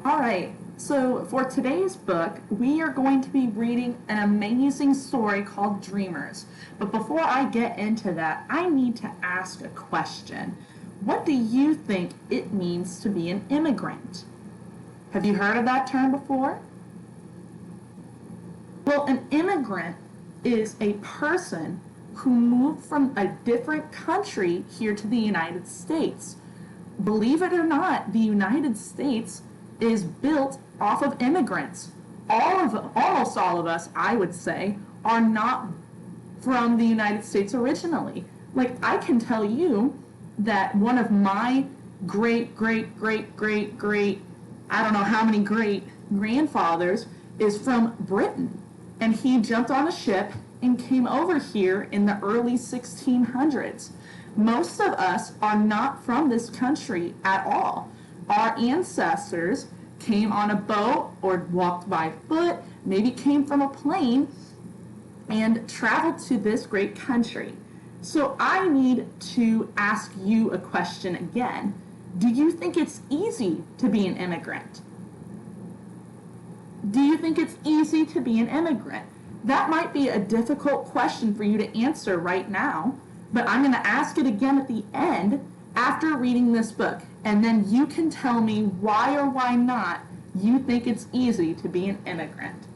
All right, so for today's book, we are going to be reading an amazing story called Dreamers. But before I get into that, I need to ask a question. What do you think it means to be an immigrant? Have you heard of that term before? Well, an immigrant is a person who moved from a different country here to the United States. Believe it or not, the United States is built off of immigrants. Almost all of us, I would say, are not from the United States originally. Like, I can tell you that one of my great, I don't know how many great grandfathers is from Britain. And he jumped on a ship and came over here in the early 1600s. Most of us are not from this country at all. Our ancestors came on a boat or walked by foot, maybe came from a plane, and traveled to this great country. So I need to ask you a question again. Do you think it's easy to be an immigrant? Do you think it's easy to be an immigrant? That might be a difficult question for you to answer right now, but I'm going to ask it again at the end after reading this book, and then you can tell me why or why not you think it's easy to be an immigrant.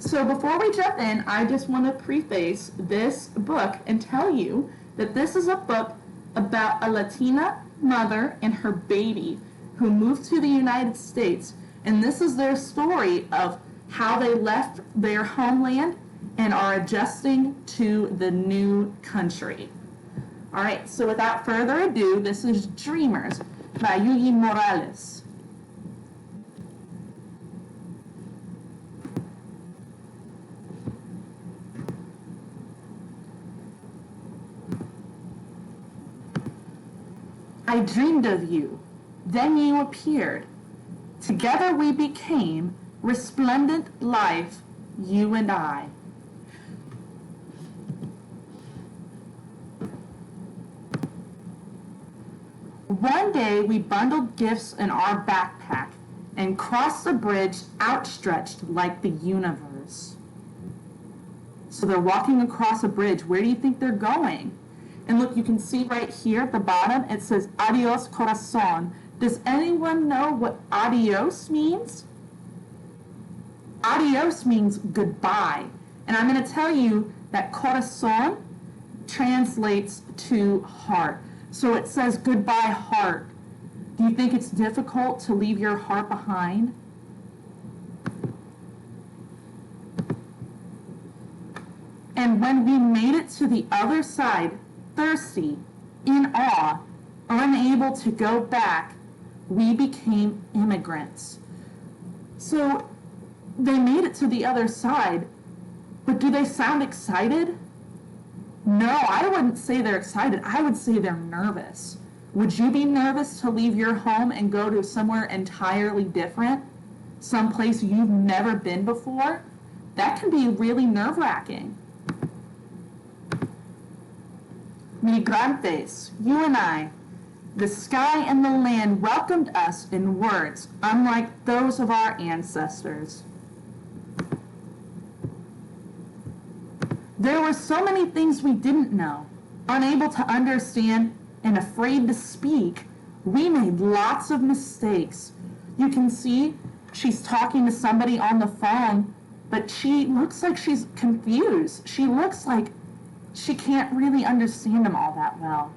So before we jump in, I just want to preface this book and tell you that this is a book about a Latina mother and her baby who moved to the United States, and this is their story of how they left their homeland and are adjusting to the new country. All right, so without further ado, this is Dreamers by Yuyi Morales. I dreamed of you, then you appeared. Together we became resplendent life, you and I. One day we bundled gifts in our backpack and crossed the bridge outstretched like the universe. So they're walking across a bridge. Where do you think they're going? And look, you can see right here at the bottom, it says adios corazón. Does anyone know what adios means? Adios means goodbye. And I'm going to tell you that corazón translates to heart. So it says goodbye heart. Do you think it's difficult to leave your heart behind? And when we made it to the other side, thirsty, in awe, unable to go back, we became immigrants. So they made it to the other side, but do they sound excited? No, I wouldn't say they're excited. I would say they're nervous. Would you be nervous to leave your home and go to somewhere entirely different? Someplace you've never been before? That can be really nerve-wracking. Migrantes, you and I, the sky and the land welcomed us in words unlike those of our ancestors. There were so many things we didn't know, unable to understand and afraid to speak. We made lots of mistakes. You can see she's talking to somebody on the phone, but she looks like she's confused. She looks like she can't really understand them all that well.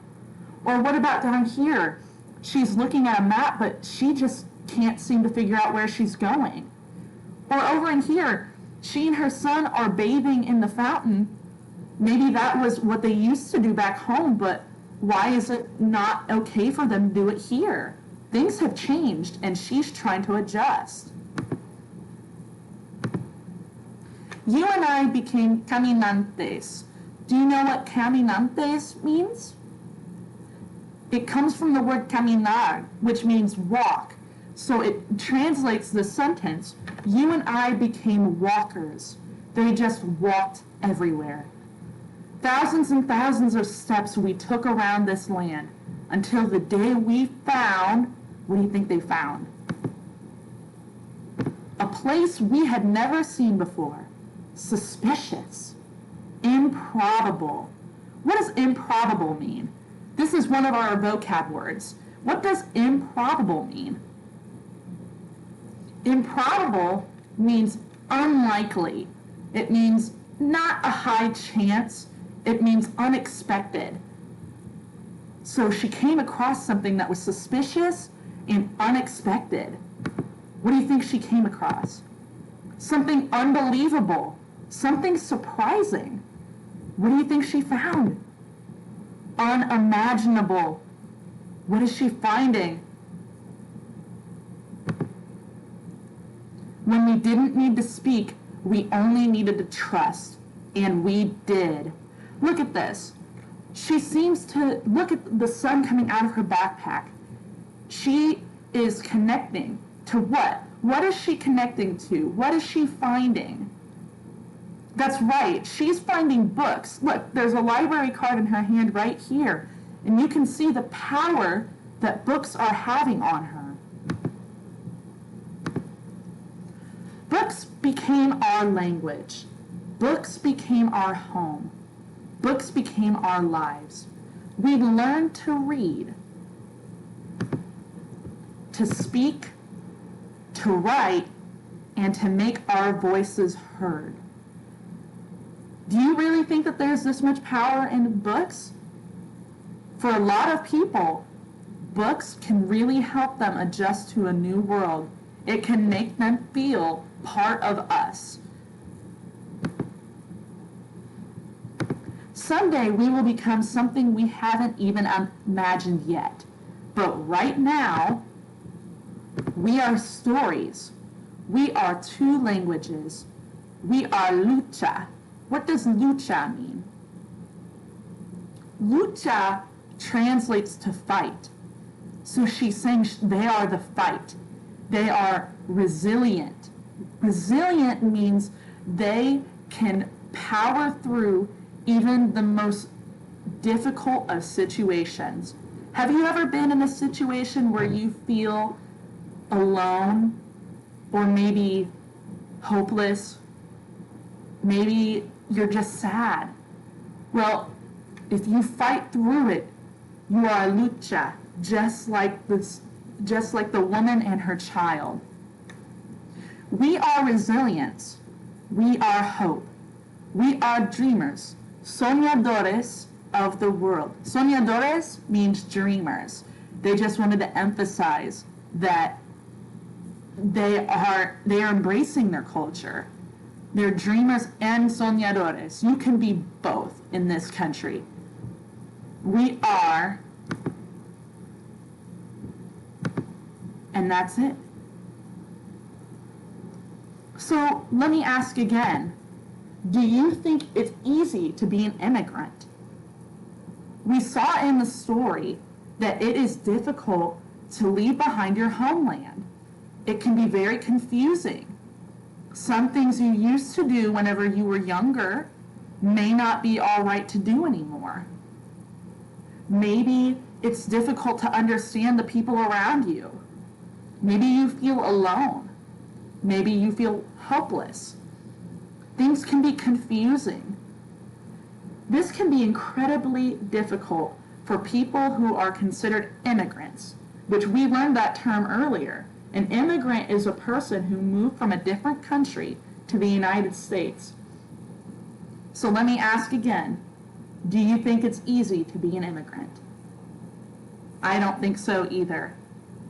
Or what about down here? She's looking at a map, but she just can't seem to figure out where she's going. Or over in here, she and her son are bathing in the fountain. Maybe that was what they used to do back home, but why is it not okay for them to do it here? Things have changed, and she's trying to adjust. You and I became caminantes. Do you know what caminantes means? It comes from the word caminar, which means walk. So it translates the sentence, you and I became walkers. They just walked everywhere. Thousands and thousands of steps we took around this land until the day we found, what do you think they found? place we had never seen before. Suspicious. Improbable. What does improbable mean? This is one of our vocab words. What does improbable mean? Improbable means unlikely. It means not a high chance. It means unexpected. So she came across something that was suspicious and unexpected. What do you think she came across? Something unbelievable, something surprising. What do you think she found? Unimaginable. What is she finding? When we didn't need to speak, we only needed to trust, and we did. Look at this. She seems to look at the sun coming out of her backpack. She is connecting to what? What is she connecting to? What is she finding? That's right. She's finding books. Look, there's a library card in her hand right here, and you can see the power that books are having on her. Books became our language. Books became our home. Books became our lives. We learned to read, to speak, to write, and to make our voices heard. Do you really think that there's this much power in books? For a lot of people, books can really help them adjust to a new world. It can make them feel part of us. Someday we will become something we haven't even imagined yet. But right now, we are stories. We are two languages. We are lucha. What does lucha mean? Lucha translates to fight. So she's saying they are the fight. They are resilient. Resilient means they can power through even the most difficult of situations. Have you ever been in a situation where you feel alone or maybe hopeless? Maybe you're just sad. Well, if you fight through it, you are a lucha, just like the woman and her child. We are resilience. We are hope. We are dreamers, soñadores of the world. Soñadores means dreamers. They just wanted to emphasize that they are embracing their culture. They're dreamers and soñadores. You can be both in this country. We are, and that's it. So let me ask again, do you think it's easy to be an immigrant? We saw in the story that it is difficult to leave behind your homeland. It can be very confusing. Some things you used to do whenever you were younger may not be all right to do anymore. Maybe it's difficult to understand the people around you. Maybe you feel alone. Maybe you feel helpless. Things can be confusing. This can be incredibly difficult for people who are considered immigrants, which we learned that term earlier. An immigrant is a person who moved from a different country to the United States. So let me ask again, do you think it's easy to be an immigrant? I don't think so either.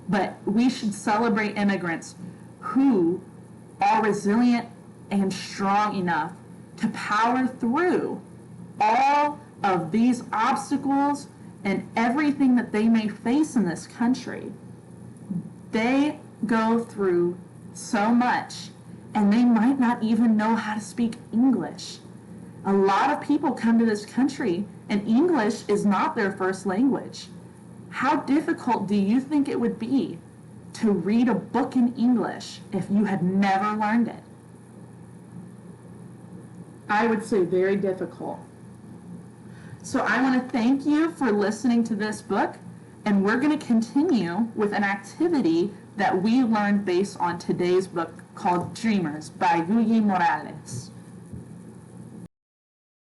But we should celebrate immigrants who are resilient and strong enough to power through all of these obstacles and everything that they may face in this country. They go through so much, and they might not even know how to speak English. A lot of people come to this country, and English is not their first language. How difficult do you think it would be to read a book in English if you had never learned it? I would say very difficult. So I want to thank you for listening to this book, and we're going to continue with an activity that we learned based on today's book called Dreamers by Yuyi Morales.